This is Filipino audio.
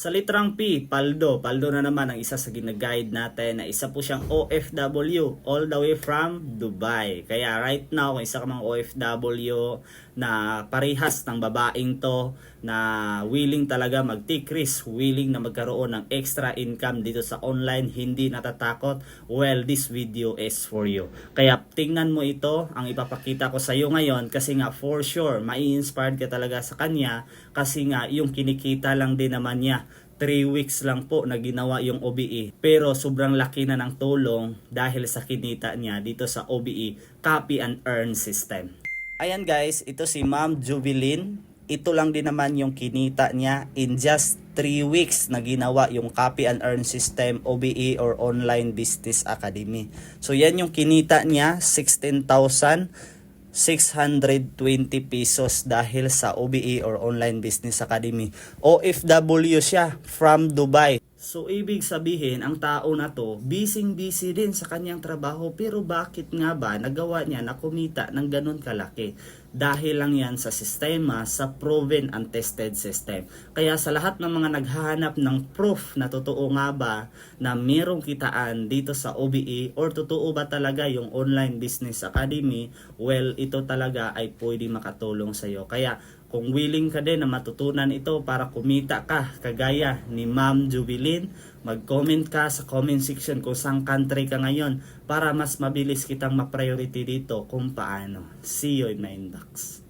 Sa litrang P, Paldo. Paldo na naman ang isa sa gina-guide natin na isa po siyang OFW all the way from Dubai. Kaya right now, kung isa ka mang OFW na parehas ng babaeng to na willing talaga mag-take risk, willing na magkaroon ng extra income dito sa online, hindi natatakot, well, this video is for you. Kaya tingnan mo ito, ang ipapakita ko sa iyo ngayon kasi nga for sure, mai-inspired ka talaga sa kanya kasi nga yung kinikita lang din naman niya 3 weeks lang po na ginawa yung OBE. Pero sobrang laki na ng tulong dahil sa kinita niya dito sa OBE, Copy and Earn System. Ayan guys, ito si Ma'am Jubilin. Ito lang din naman yung kinita niya in just 3 weeks na ginawa yung Copy and Earn System, OBE or Online Business Academy. So yan yung kinita niya, 16,620 pesos dahil sa OBE or Online Business Academy. OFW siya from Dubai. So ibig sabihin, ang tao na to, busy din sa kanyang trabaho, pero bakit nga ba nagawa niya na kumita ng ganun kalaki? Dahil lang yan sa sistema, sa proven and tested system. Kaya sa lahat ng mga naghahanap ng proof na totoo nga ba na merong kitaan dito sa OBE or totoo ba talaga yung Online Business Academy, well, ito talaga ay pwede makatulong sa iyo. Kaya kung willing ka din na matutunan ito para kumita ka kagaya ni Ma'am Jubilin, mag-comment ka sa comment section kung saan country ka ngayon para mas mabilis kitang ma-priority dito kung paano. See you in my inbox.